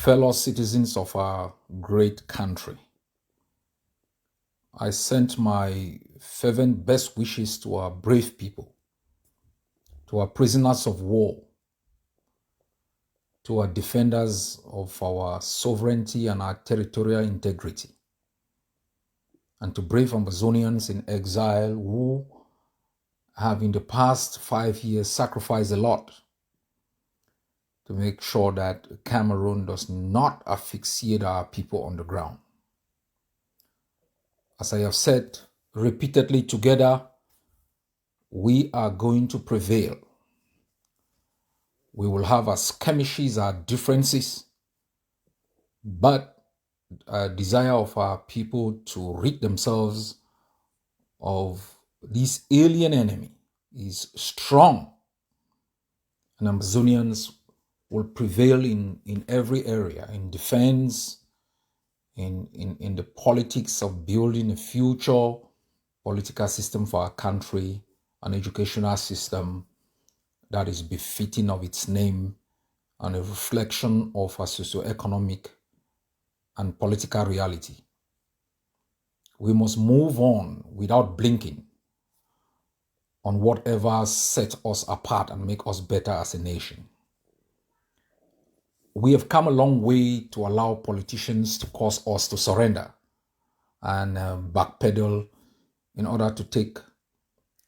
Fellow citizens of our great country, I sent my fervent best wishes to our brave people, to our prisoners of war, to our defenders of our sovereignty and our territorial integrity, and to brave Ambazonians in exile who have in the past 5 years sacrificed a lot to make sure that Cameroon does not asphyxiate our people on the ground. As I have said repeatedly, together, we are going to prevail. We will have our skirmishes, our differences, but a desire of our people to rid themselves of this alien enemy is strong. And Ambazonians will prevail in every area, in defense, in the politics of building a future political system for our country, an educational system that is befitting of its name and a reflection of our socioeconomic and political reality. We must move on without blinking on whatever set us apart and make us better as a nation. We have come a long way to allow politicians to cause us to surrender and backpedal in order to take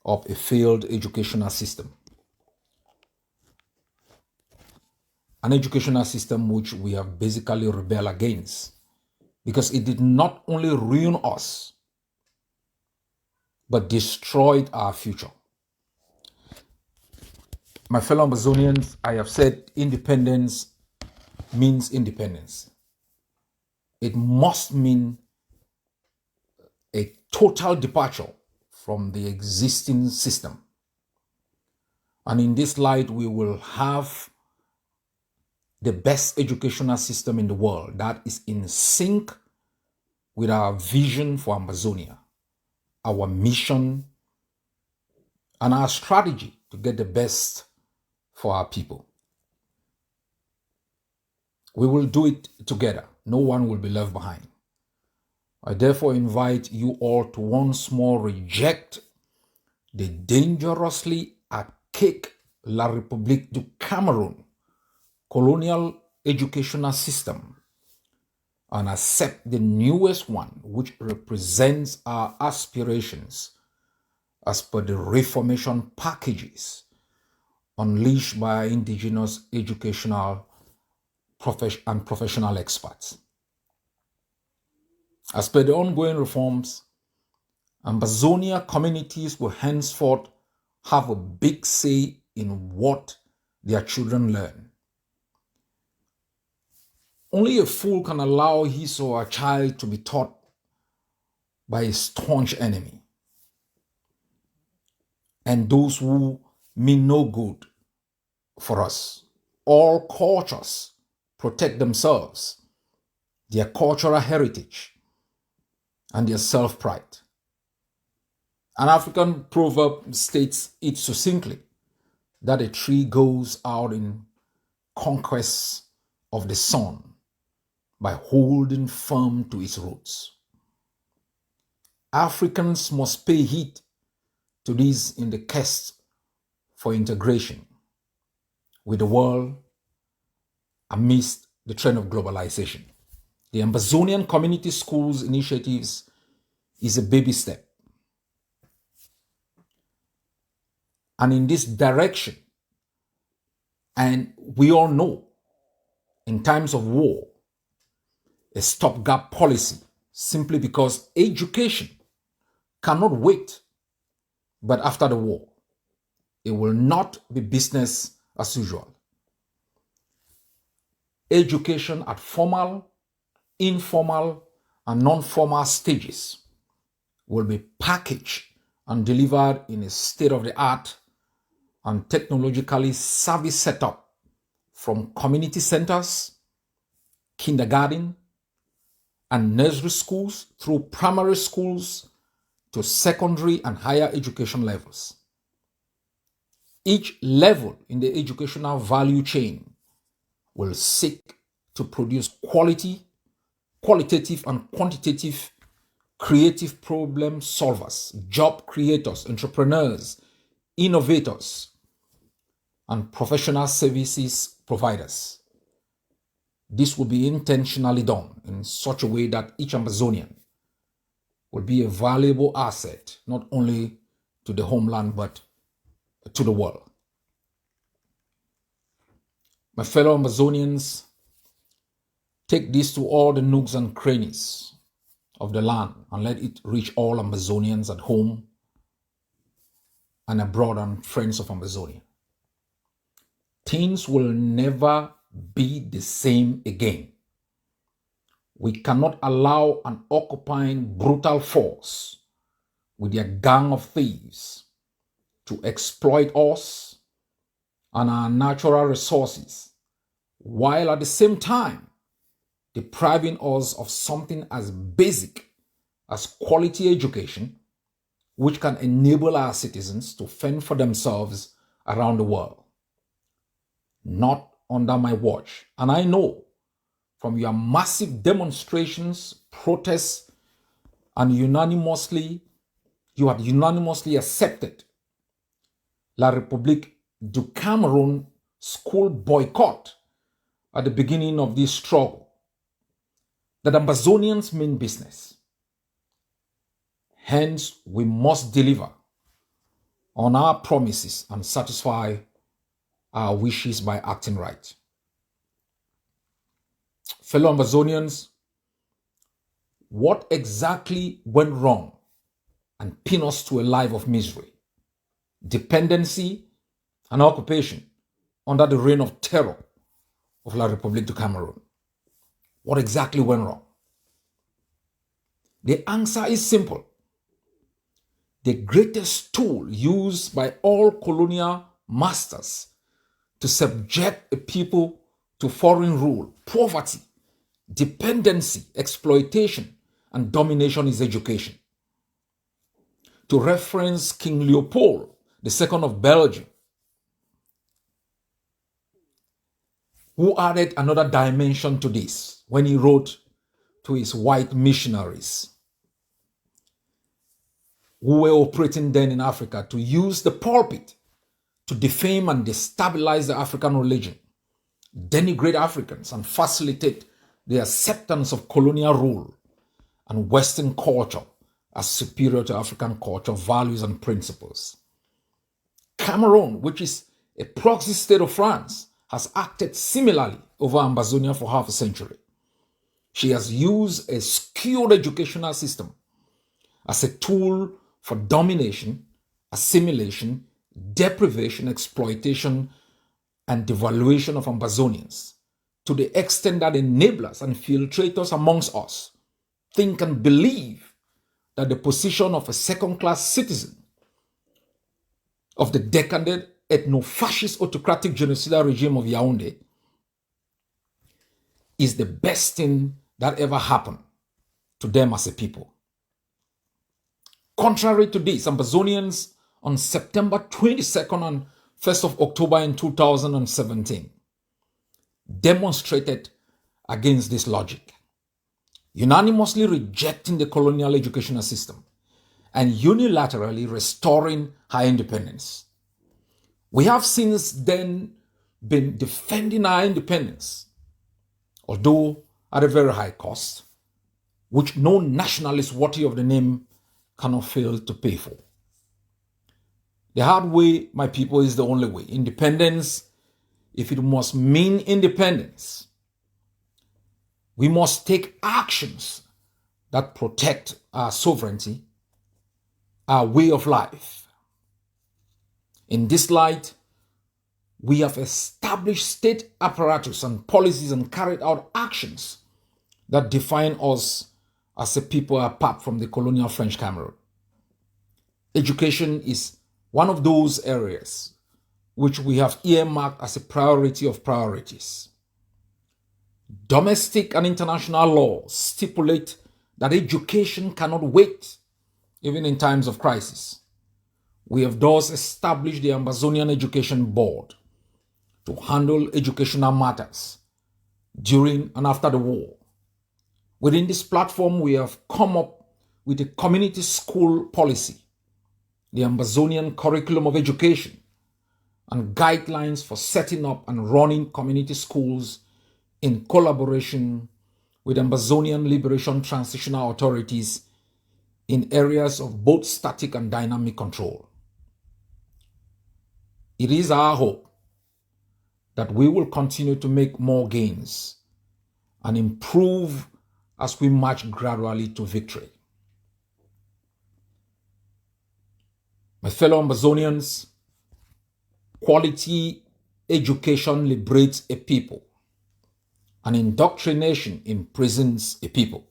up a failed educational system. An educational system which we have basically rebelled against, because it did not only ruin us, but destroyed our future. My fellow Ambazonians, I have said independence means independence. It must mean a total departure from the existing system. And in this light, we will have the best educational system in the world that is in sync with our vision for Ambazonia, our mission, and our strategy to get the best for our people. We will do it together. No one will be left behind. I therefore invite you all to once more reject the dangerously archaic La République du Cameroon colonial educational system and accept the newest one, which represents our aspirations as per the reformation packages unleashed by indigenous educational and professional experts. As per the ongoing reforms, Ambazonia communities will henceforth have a big say in what their children learn. Only a fool can allow his or her child to be taught by a staunch enemy and those who mean no good for us. All cultures protect themselves, their cultural heritage, and their self-pride. An African proverb states it succinctly that a tree goes out in conquest of the sun by holding firm to its roots. Africans must pay heed to this in the quest for integration with the world amidst the trend of globalization. The Ambazonian Community Schools initiatives is a baby step. And in this direction, and we all know, in times of war, a stopgap policy, simply because education cannot wait. But after the war, it will not be business as usual. Education at formal, informal, and non-formal stages will be packaged and delivered in a state-of-the-art and technologically savvy setup from community centers, kindergarten, and nursery schools through primary schools to secondary and higher education levels. Each level in the educational value chain will seek to produce qualitative and quantitative creative problem solvers, job creators, entrepreneurs, innovators, and professional services providers. This will be intentionally done in such a way that each Ambazonian will be a valuable asset, not only to the homeland, but to the world. My fellow Ambazonians, take this to all the nooks and crannies of the land and let it reach all Ambazonians at home and abroad and friends of Ambazonia. Things will never be the same again. We cannot allow an occupying brutal force with their gang of thieves to exploit us and our natural resources, while at the same time depriving us of something as basic as quality education, which can enable our citizens to fend for themselves around the world. Not under my watch. And I know from your massive demonstrations, protests, and you have unanimously accepted La République du Cameroon school boycott at the beginning of this struggle, that Ambazonians mean business. Hence, we must deliver on our promises and satisfy our wishes by acting right. Fellow Ambazonians, what exactly went wrong and pinned us to a life of misery, dependency, and occupation under the reign of terror of La République du Cameroon? What exactly went wrong? The answer is simple. The greatest tool used by all colonial masters to subject a people to foreign rule, poverty, dependency, exploitation, and domination is education. To reference King Leopold II of Belgium, who added another dimension to this when he wrote to his white missionaries who were operating then in Africa to use the pulpit to defame and destabilize the African religion, denigrate Africans, and facilitate the acceptance of colonial rule and Western culture as superior to African culture, values, and principles. Cameroon, which is a proxy state of France, has acted similarly over Ambazonia for half a century. She has used a skewed educational system as a tool for domination, assimilation, deprivation, exploitation, and devaluation of Ambazonians, to the extent that enablers and filtrators amongst us think and believe that the position of a second-class citizen of the decadent ethno-fascist autocratic genocidal regime of Yaoundé is the best thing that ever happened to them as a people. Contrary to this, Ambazonians on September 22nd and 1st of October in 2017 demonstrated against this logic, unanimously rejecting the colonial educational system and unilaterally restoring her independence. We have since then been defending our independence, although at a very high cost, which no nationalist worthy of the name cannot fail to pay for. The hard way, my people, is the only way. Independence, if it must mean independence, we must take actions that protect our sovereignty, our way of life. In this light, we have established state apparatus and policies and carried out actions that define us as a people apart from the colonial French Cameroon. Education is one of those areas which we have earmarked as a priority of priorities. Domestic and international laws stipulate that education cannot wait, even in times of crisis. We have thus established the Ambazonian Education Board to handle educational matters during and after the war. Within this platform, we have come up with a community school policy, the Ambazonian curriculum of education, and guidelines for setting up and running community schools in collaboration with Ambazonian Liberation Transitional Authorities in areas of both static and dynamic control. It is our hope that we will continue to make more gains and improve as we march gradually to victory. My fellow Ambazonians, quality education liberates a people, and indoctrination imprisons a people.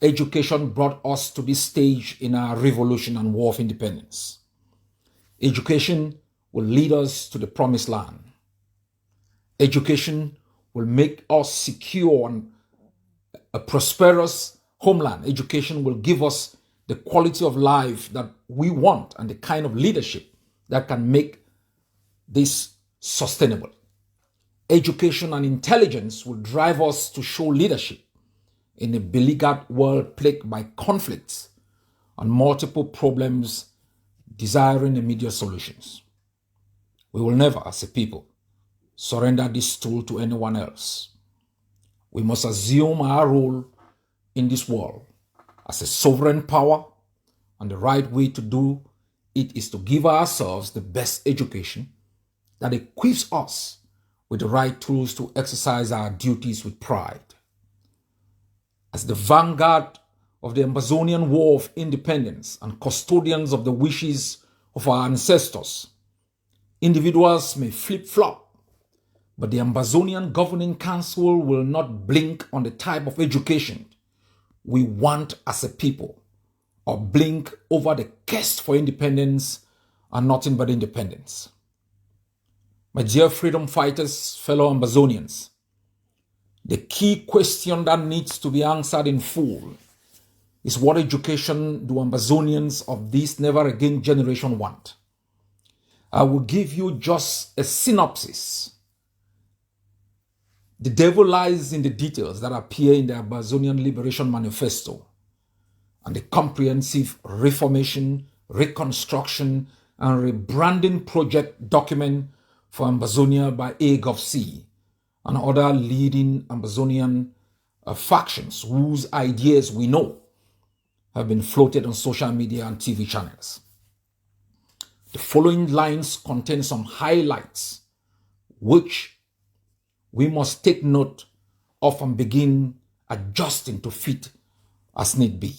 Education brought us to this stage in our revolution and war of independence. Education will lead us to the promised land. Education will make us secure and a prosperous homeland. Education will give us the quality of life that we want and the kind of leadership that can make this sustainable. Education and intelligence will drive us to show leadership in a beleaguered world plagued by conflicts and multiple problems desiring immediate solutions. We will never, as a people, surrender this tool to anyone else. We must assume our role in this world as a sovereign power, and the right way to do it is to give ourselves the best education that equips us with the right tools to exercise our duties with pride. As the vanguard of the Ambazonian War of Independence and custodians of the wishes of our ancestors, individuals may flip-flop, but the Ambazonian Governing Council will not blink on the type of education we want as a people, or blink over the quest for independence and nothing but independence. My dear freedom fighters, fellow Ambazonians, the key question that needs to be answered in full is, what education do Ambazonians of this never again generation want? I will give you just a synopsis. The devil lies in the details that appear in the Ambazonian Liberation Manifesto and the comprehensive reformation, reconstruction, and rebranding project document for Ambazonia by AGovC and other leading Ambazonian factions whose ideas we know have been floated on social media and TV channels. The following lines contain some highlights which we must take note of and begin adjusting to fit as need be.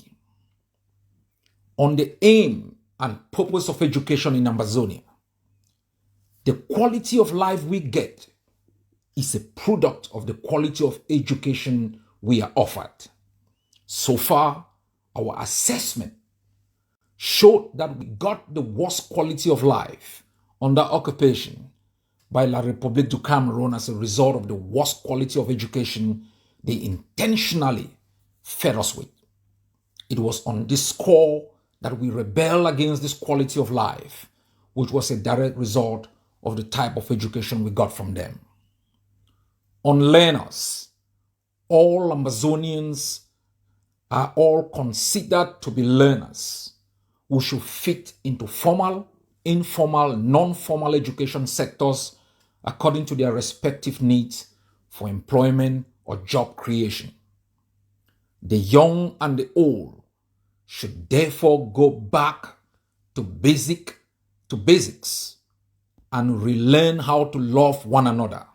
On the aim and purpose of education in Ambazonia, the quality of life we get is a product of the quality of education we are offered. So far, our assessment showed that we got the worst quality of life under occupation by La République du Cameroon as a result of the worst quality of education they intentionally fed us with. It was on this score that we rebel against this quality of life, which was a direct result of the type of education we got from them. On learners, all Ambazonians are all considered to be learners who should fit into formal, informal, non-formal education sectors according to their respective needs for employment or job creation. The young and the old should therefore go back to basics and relearn how to love one another,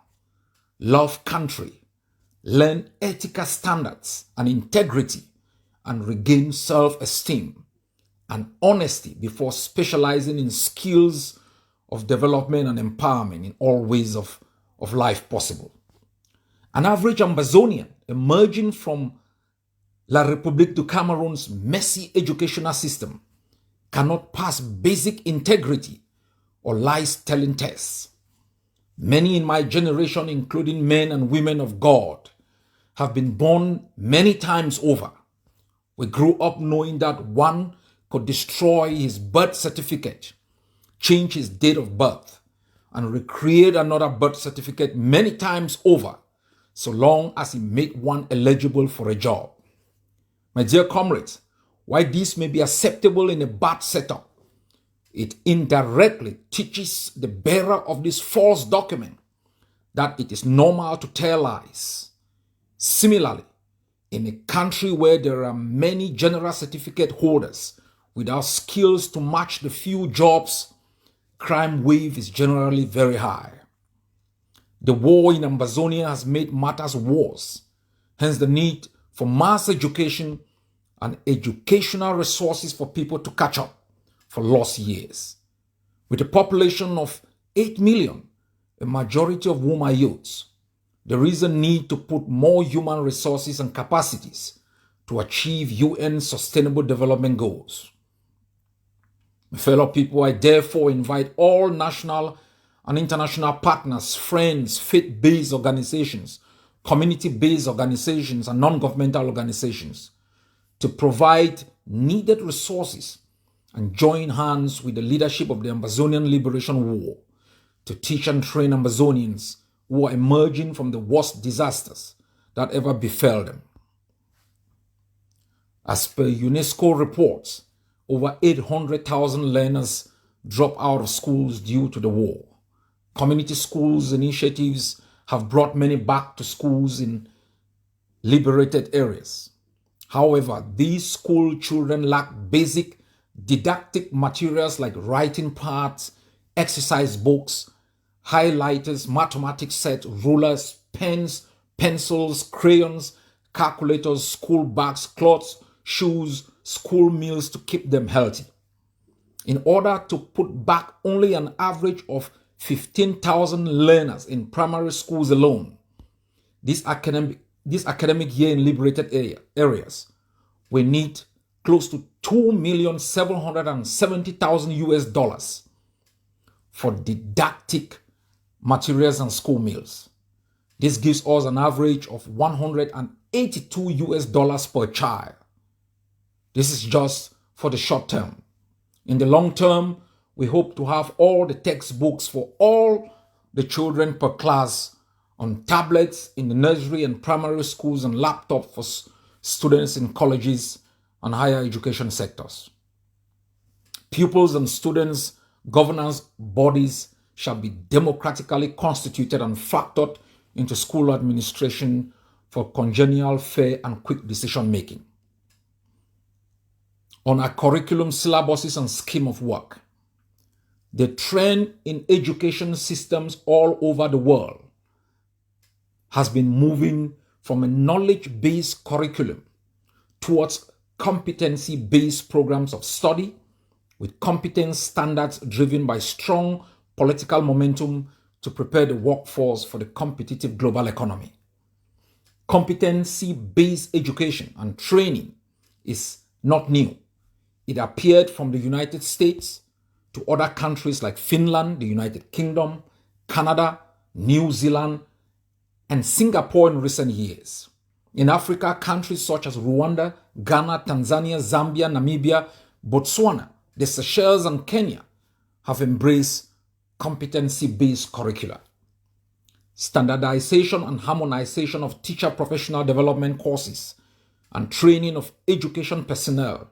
love country, learn ethical standards and integrity, and regain self-esteem and honesty before specializing in skills of development and empowerment in all ways of life possible. An average Ambazonian emerging from La République du Cameroon's messy educational system cannot pass basic integrity or lies-telling tests. Many in my generation, including men and women of God, have been born many times over. We grew up knowing that one could destroy his birth certificate, change his date of birth, and recreate another birth certificate many times over so long as it make one eligible for a job. My dear comrades, while this may be acceptable in a bad setup, it indirectly teaches the bearer of this false document that it is normal to tell lies. Similarly, in a country where there are many general certificate holders without skills to match the few jobs, crime wave is generally very high. The war in Ambazonia has made matters worse, hence the need for mass education and educational resources for people to catch up for lost years. With a population of 8 million, a majority of whom are youths, there is a need to put more human resources and capacities to achieve UN Sustainable Development Goals. My fellow people, I therefore invite all national and international partners, friends, faith-based organizations, community-based organizations, and non-governmental organizations to provide needed resources and join hands with the leadership of the Ambazonian Liberation War to teach and train Ambazonians who are emerging from the worst disasters that ever befell them. As per UNESCO reports, over 800,000 learners drop out of schools due to the war. Community schools initiatives have brought many back to schools in liberated areas. However, these school children lack basic didactic materials like writing pads, exercise books, highlighters, mathematics set, rulers, pens, pencils, crayons, calculators, school bags, clothes, shoes, school meals to keep them healthy. In order to put back only an average of 15,000 learners in primary schools alone, this academic year in liberated areas, we need close to $2,770,000 US for didactic materials and school meals. This gives us an average of $182 US per child. This is just for the short term. In the long term, we hope to have all the textbooks for all the children per class on tablets in the nursery and primary schools and laptops for students in colleges and higher education sectors. Pupils and students' governance bodies shall be democratically constituted and factored into school administration for congenial, fair, and quick decision making. On our curriculum, syllabuses, and scheme of work, the trend in education systems all over the world has been moving from a knowledge-based curriculum towards competency-based programs of study with competence standards driven by strong political momentum to prepare the workforce for the competitive global economy. Competency-based education and training is not new. It appeared from the United States to other countries like Finland, the United Kingdom, Canada, New Zealand, and Singapore in recent years. In Africa, countries such as Rwanda, Ghana, Tanzania, Zambia, Namibia, Botswana, the Seychelles, and Kenya have embraced competency-based curricula. Standardization and harmonization of teacher professional development courses and training of education personnel,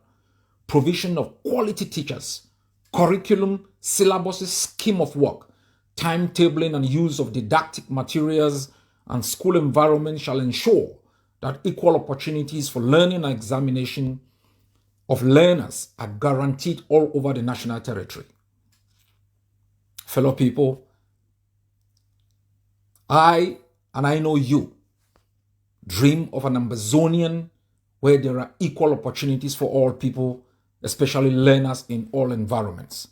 provision of quality teachers, curriculum, syllabuses, scheme of work, timetabling and use of didactic materials and school environment shall ensure that equal opportunities for learning and examination of learners are guaranteed all over the national territory. Fellow people, I know you dream of an Ambazonian where there are equal opportunities for all people, especially learners in all environments.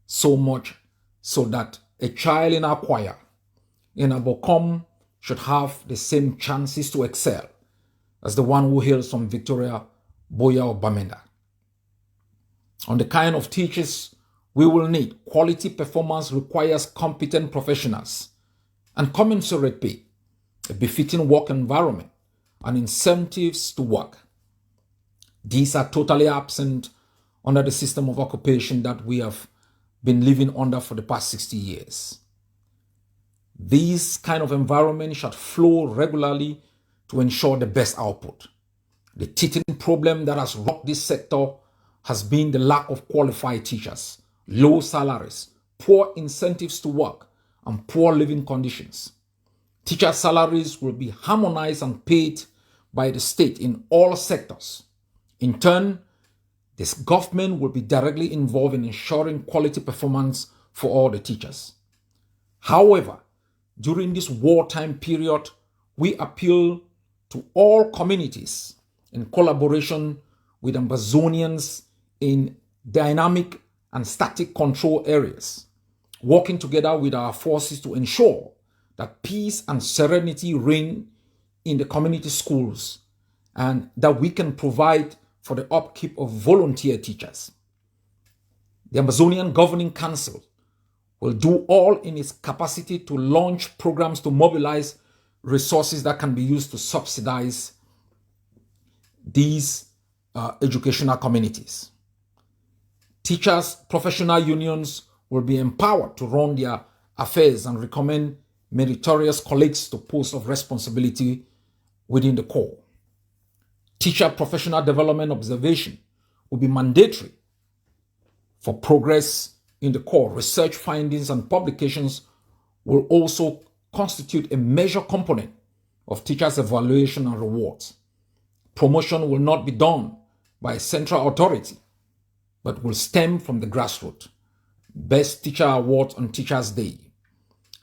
So much so that a child in our choir in Abokom should have the same chances to excel as the one who hails from Victoria, Boya or Bamenda. On the kind of teachers we will need, quality performance requires competent professionals and commensurate pay, a befitting work environment, and incentives to work. These are totally absent under the system of occupation that we have been living under for the past 60 years. This kind of environment should flow regularly to ensure the best output. The teaching problem that has rocked this sector has been the lack of qualified teachers, low salaries, poor incentives to work, and poor living conditions. Teacher salaries will be harmonized and paid by the state in all sectors. In turn, this government will be directly involved in ensuring quality performance for all the teachers. However, during this wartime period, we appeal to all communities in collaboration with Ambazonians in dynamic and static control areas, working together with our forces to ensure that peace and serenity reign in the community schools and that we can provide for the upkeep of volunteer teachers. The Ambazonian Governing Council will do all in its capacity to launch programs to mobilize resources that can be used to subsidize these educational communities. Teachers' professional unions will be empowered to run their affairs and recommend meritorious colleagues to posts of responsibility within the corps. Teacher professional development observation will be mandatory for progress in the corps. Research findings and publications will also constitute a major component of teachers' evaluation and rewards. Promotion will not be done by a central authority, but will stem from the grassroots. Best Teacher Awards on Teachers' Day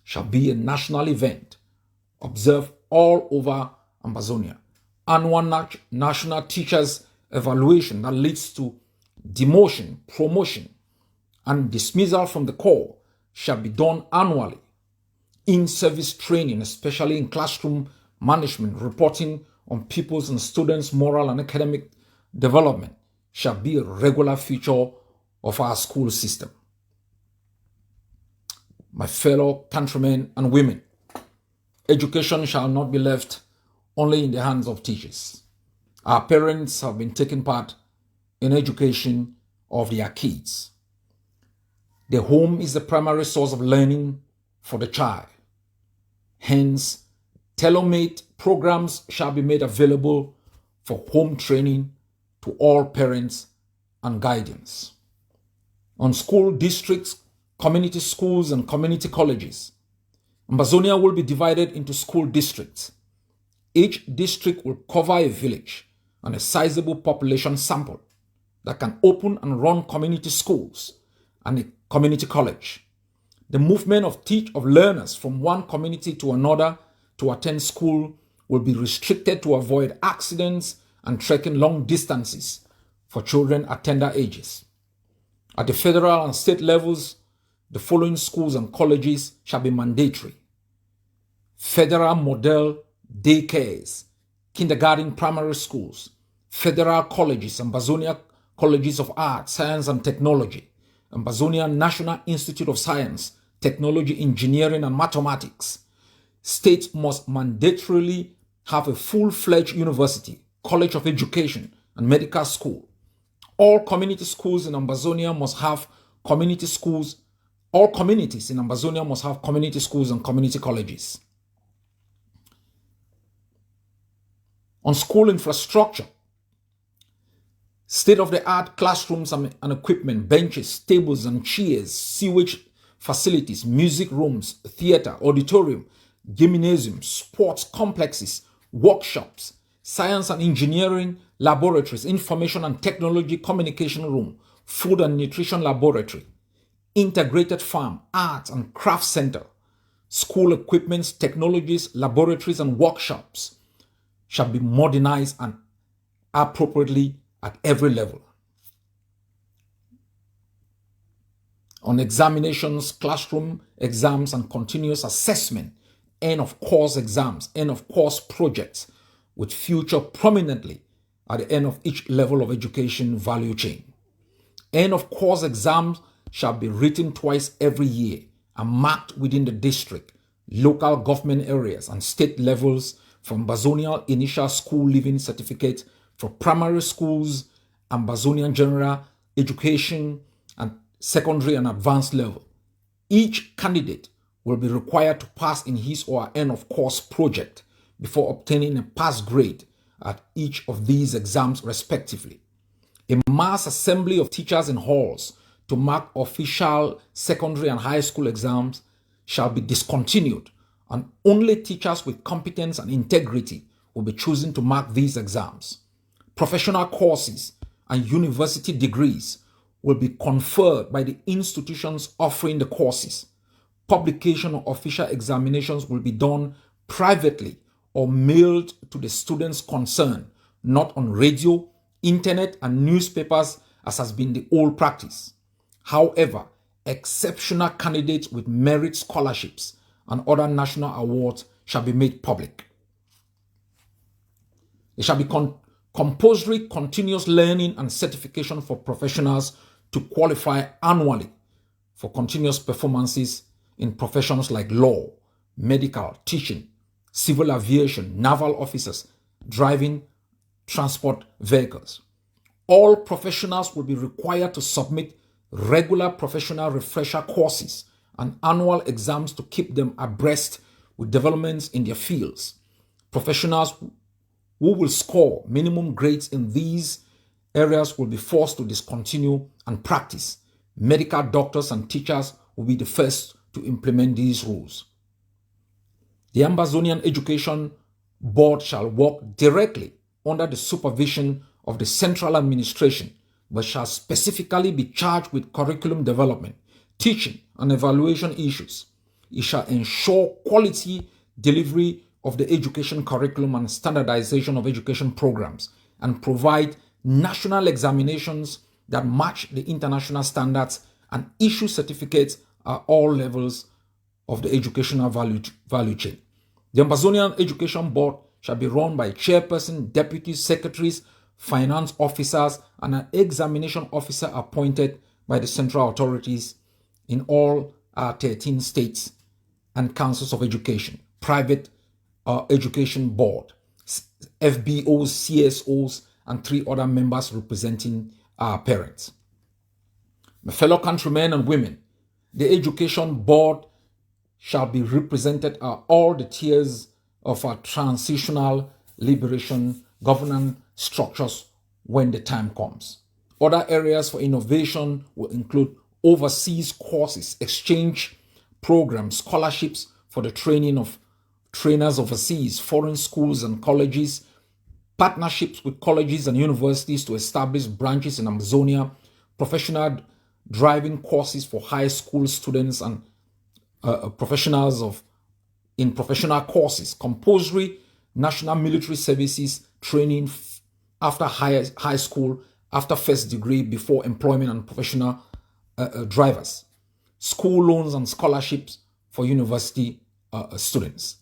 shall be a national event observed all over Ambazonia. Annual national teachers evaluation that leads to demotion, promotion, and dismissal from the corps shall be done annually. In-service training, especially in classroom management, reporting on pupils' and students' moral and academic development, shall be a regular feature of our school system. My fellow countrymen and women, education shall not be left only in the hands of teachers. Our parents have been taking part in education of their kids. The home is the primary source of learning for the child. Hence, tailor-made programs shall be made available for home training to all parents and guardians. On school districts, community schools, and community colleges, Ambazonia will be divided into school districts. Each district will cover a village and a sizable population sample that can open and run community schools and a community college. The movement of learners from one community to another to attend school will be restricted to avoid accidents and trekking long distances for children at tender ages. At the federal and state levels, the following schools and colleges shall be mandatory: Federal Model Daycares, kindergarten primary schools, federal colleges, Ambazonia Colleges of Art, Science and Technology, Ambazonia National Institute of Science, Technology, Engineering and Mathematics. States must mandatorily have a full-fledged university, college of education, and medical school. All community schools in Ambazonia must have community schools. All communities in Ambazonia must have community schools and community colleges. On school infrastructure, state-of-the-art classrooms and equipment, benches, tables and chairs, sewage facilities, music rooms, theater, auditorium, gymnasium, sports complexes, workshops, science and engineering laboratories, information and technology communication room, food and nutrition laboratory, integrated farm, art and craft center, school equipments, technologies, laboratories and workshops shall be modernized and appropriately at every level. On examinations, classroom exams and continuous assessment, end of course exams, end of course projects would feature prominently at the end of each level of education value chain. End of course exams shall be written twice every year and marked within the district, local government areas and state levels from Ambazonian Initial School Living Certificate for primary schools, Ambazonian General Education, and secondary and advanced level. Each candidate will be required to pass in his or her end of course project before obtaining a pass grade at each of these exams respectively. A mass assembly of teachers in halls to mark official secondary and high school exams shall be discontinued, and only teachers with competence and integrity will be chosen to mark these exams. Professional courses and university degrees will be conferred by the institutions offering the courses. Publication of official examinations will be done privately or mailed to the students concerned, not on radio, internet, and newspapers as has been the old practice. However, exceptional candidates with merit scholarships and other national awards shall be made public. There shall be compulsory continuous learning and certification for professionals to qualify annually for continuous performances in professions like law, medical, teaching, civil aviation, naval officers, driving transport vehicles. All professionals will be required to submit regular professional refresher courses and annual exams to keep them abreast with developments in their fields. Professionals who will score minimum grades in these areas will be forced to discontinue and practice. Medical doctors and teachers will be the first to implement these rules. The Ambazonian Education Board shall work directly under the supervision of the central administration, but shall specifically be charged with curriculum development, teaching, and evaluation issues. It shall ensure quality delivery of the education curriculum and standardization of education programs, and provide national examinations that match the international standards and issue certificates at all levels of the educational value chain. The Ambazonian Education Board shall be run by a chairperson, deputy secretaries, finance officers, and an examination officer appointed by the central authorities in all 13 states and councils of education, private education board, FBOs, CSOs, and 3 other members representing our parents. My fellow countrymen and women, the Education Board shall be represented at all the tiers of our transitional liberation governance structures when the time comes. Other areas for innovation will include overseas courses, exchange programs, scholarships for the training of trainers overseas, foreign schools and colleges, partnerships with colleges and universities to establish branches in Amazonia, professional driving courses for high school students and professionals in professional courses, compulsory national military services training after high school, after first degree, before employment, and professional drivers, school loans and scholarships for university students.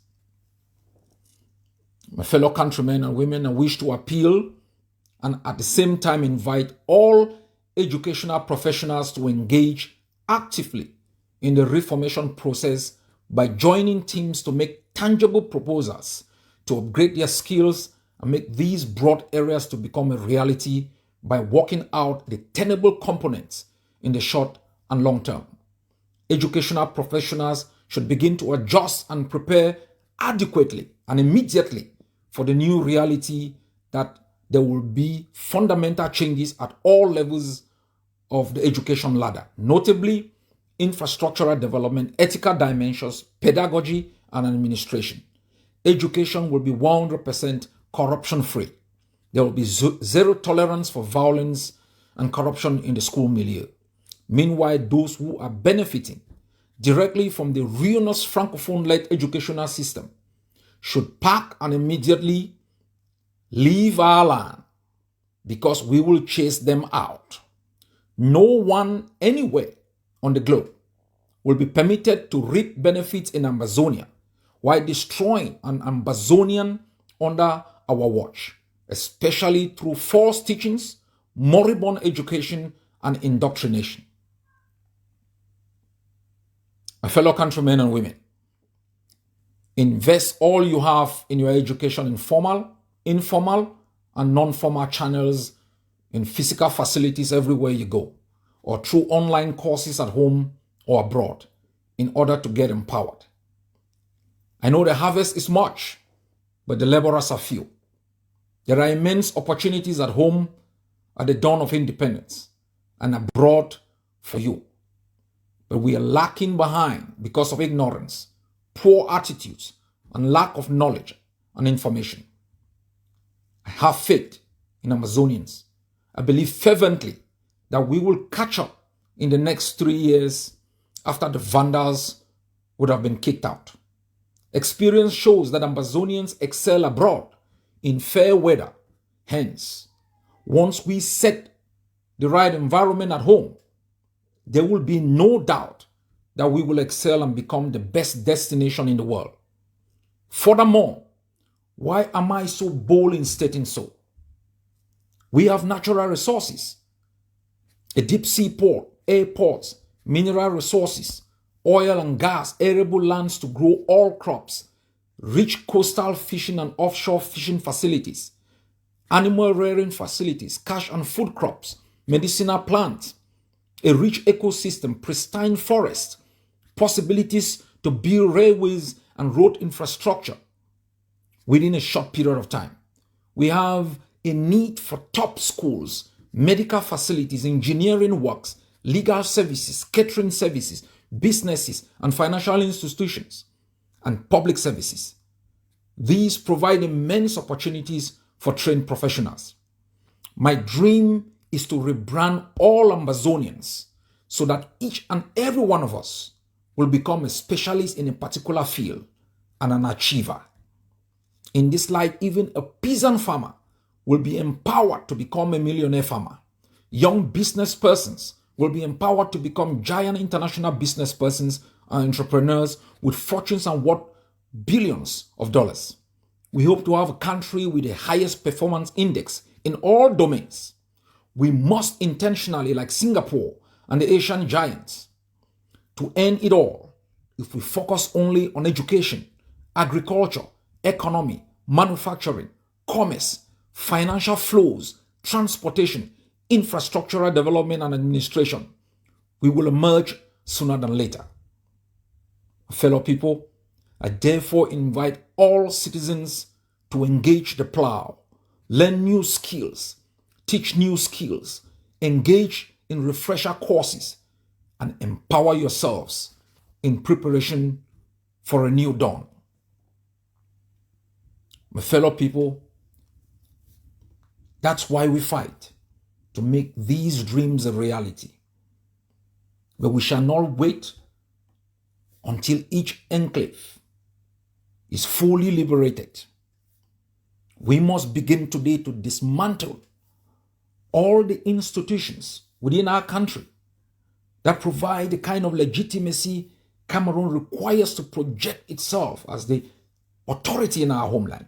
My fellow countrymen and women, I wish to appeal and at the same time invite all educational professionals to engage actively in the reformation process by joining teams to make tangible proposals to upgrade their skills and make these broad areas to become a reality by working out the tenable components in the short and long term. Educational professionals should begin to adjust and prepare adequately and immediately for the new reality that there will be fundamental changes at all levels of the education ladder, notably infrastructural development, ethical dimensions, pedagogy, and administration. Education will be 100% corruption-free. There will be zero tolerance for violence and corruption in the school milieu. Meanwhile, those who are benefiting directly from the ruinous Francophone-led educational system should pack and immediately leave our land, because we will chase them out. No one anywhere on the globe will be permitted to reap benefits in Ambazonia while destroying an Ambazonian under our watch, especially through false teachings, moribund education, and indoctrination. My fellow countrymen and women, invest all you have in your education in formal, informal, and non-formal channels, in physical facilities everywhere you go, or through online courses at home or abroad. in order to get empowered. I know the harvest is much, but the laborers are few. There are immense opportunities at home at the dawn of independence and abroad for you. But we are lacking behind because of ignorance, poor attitudes, and lack of knowledge and information. I have faith in Ambazonians. I believe fervently that we will catch up in the next 3 years after the Vandals would have been kicked out. Experience shows that Ambazonians excel abroad in fair weather. Hence, once we set the right environment at home, there will be no doubt that we will excel and become the best destination in the world. Furthermore, why am I so bold in stating so? We have natural resources, a deep sea port, airports, mineral resources, oil and gas, arable lands to grow all crops, rich coastal fishing and offshore fishing facilities, animal rearing facilities, cash and food crops, medicinal plants, a rich ecosystem, pristine forest, possibilities to build railways and road infrastructure within a short period of time. We have a need for top schools, medical facilities, engineering works, legal services, catering services, businesses and financial institutions, and public services. These provide immense opportunities for trained professionals. My dream is to rebrand all Ambazonians so that each and every one of us will become a specialist in a particular field and an achiever. In this light, even a peasant farmer will be empowered to become a millionaire farmer. Young business persons will be empowered to become giant international business persons and entrepreneurs with fortunes and worth billions of dollars. We hope to have a country with the highest performance index in all domains. We must intentionally, like Singapore and the Asian giants, to end it all. If we focus only on education, agriculture, economy, manufacturing, commerce, financial flows, transportation, infrastructural development and administration, we will emerge sooner than later. Fellow people, I therefore invite all citizens to engage the plow, learn new skills, teach new skills, engage in refresher courses, and empower yourselves in preparation for a new dawn. My fellow people, that's why we fight, to make these dreams a reality. But we shall not wait until each enclave is fully liberated. We must begin today to dismantle all the institutions within our country that provide the kind of legitimacy Cameroon requires to project itself as the authority in our homeland.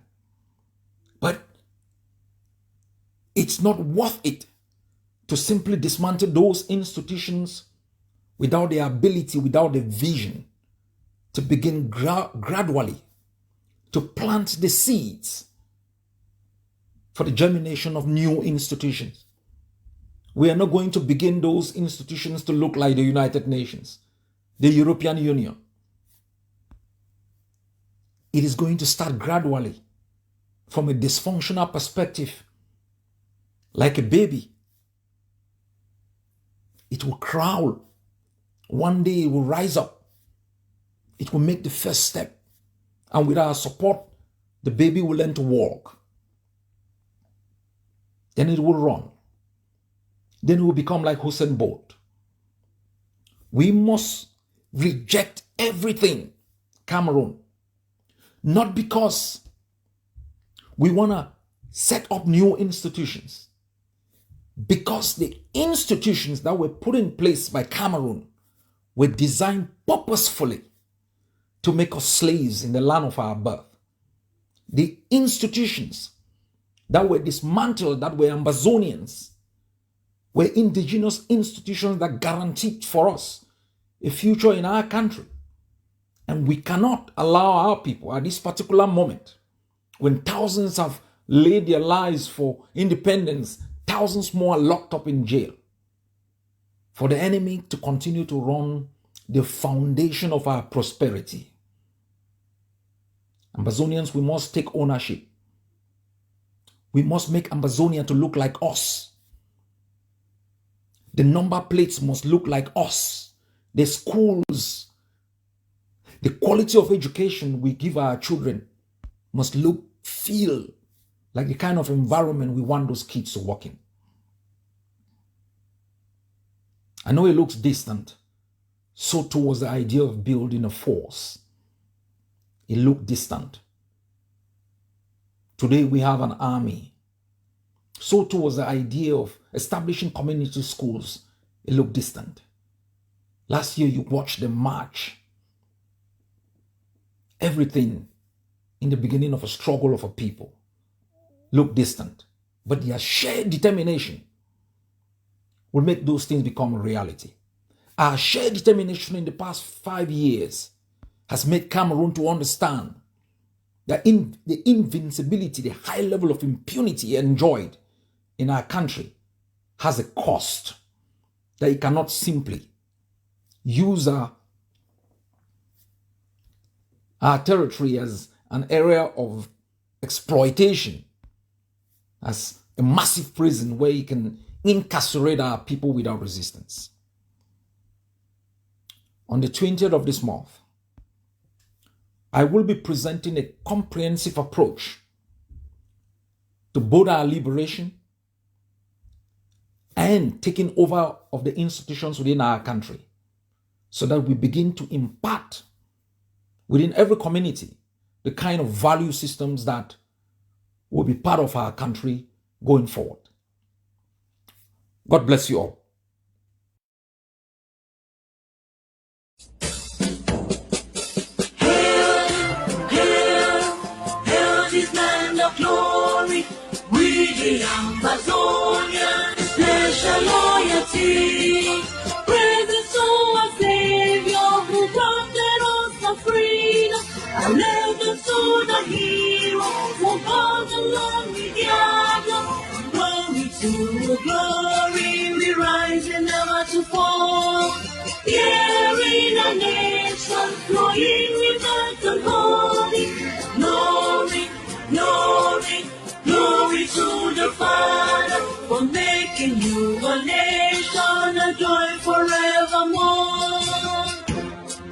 But it's not worth it to simply dismantle those institutions without the ability, without the vision to begin gradually to plant the seeds for the germination of new institutions. We are not going to begin those institutions to look like the United Nations, the European Union. It is going to start gradually from a dysfunctional perspective, like a baby. It will crawl. One day it will rise up. It will make the first step. And with our support, the baby will learn to walk. Then it will run. Then it will become like Usain Bolt. We must reject everything, Cameroon. Not because we want to set up new institutions. Because the institutions that were put in place by Cameroon were designed purposefully to make us slaves in the land of our birth. The institutions that were dismantled, that were Ambazonians, were indigenous institutions that guaranteed for us a future in our country. And we cannot allow our people at this particular moment, when thousands have laid their lives for independence, thousands more are locked up in jail, for the enemy to continue to run the foundation of our prosperity. Ambazonians, we must take ownership. We must make Ambazonia to look like us. The number plates must look like us. The schools, the quality of education we give our children must feel like the kind of environment we want those kids to work in. I know it looks distant. So too was the idea of building a force. It looked distant. Today we have an army. So too was the idea of establishing community schools. It looked distant. Last year you watched the march. Everything in the beginning of a struggle of a people looked distant. But their shared determination will make those things become a reality. Our shared determination in the past 5 years has made Cameroon to understand that the invincibility, the high level of impunity enjoyed in our country has a cost, that it cannot simply use our territory as an area of exploitation, as a massive prison where you can incarcerate our people without resistance. On the 20th of this month, I will be presenting a comprehensive approach to both our liberation and taking over of the institutions within our country, so that we begin to impart within every community the kind of value systems that will be part of our country going forward. God bless you all. The Ambazonian, special loyalty, present to our Savior who granted us the freedom, and led us to the hero who brought along with the glory to glory, we rise and never to fall. Here in a nation flowing with earth and glory, glory, glory. Glory to the Father for making you a nation, a joy forevermore.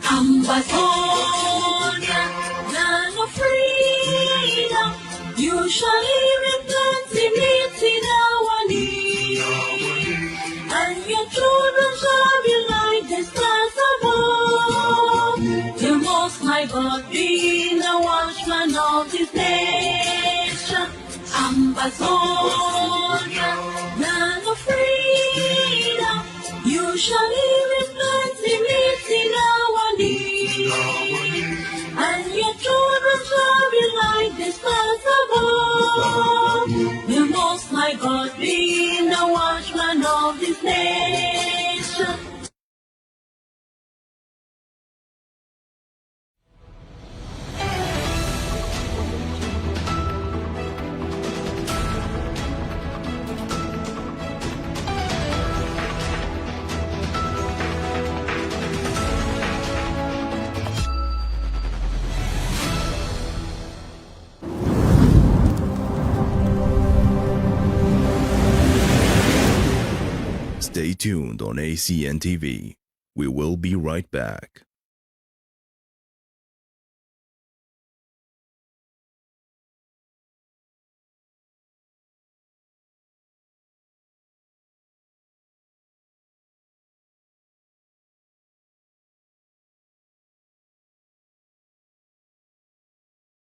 Ambazonia, land of freedom, you shall live in plenty, meeting our need, and your children shall be like the stars above. The Most High God being the watchman of His nation. Ambazonia, land of freedom, you shall live in plenty, meeting our need, and your children shall be like the stars above. The Most High God being the watchman of this nation. Stay tuned on ACN TV. We will be right back.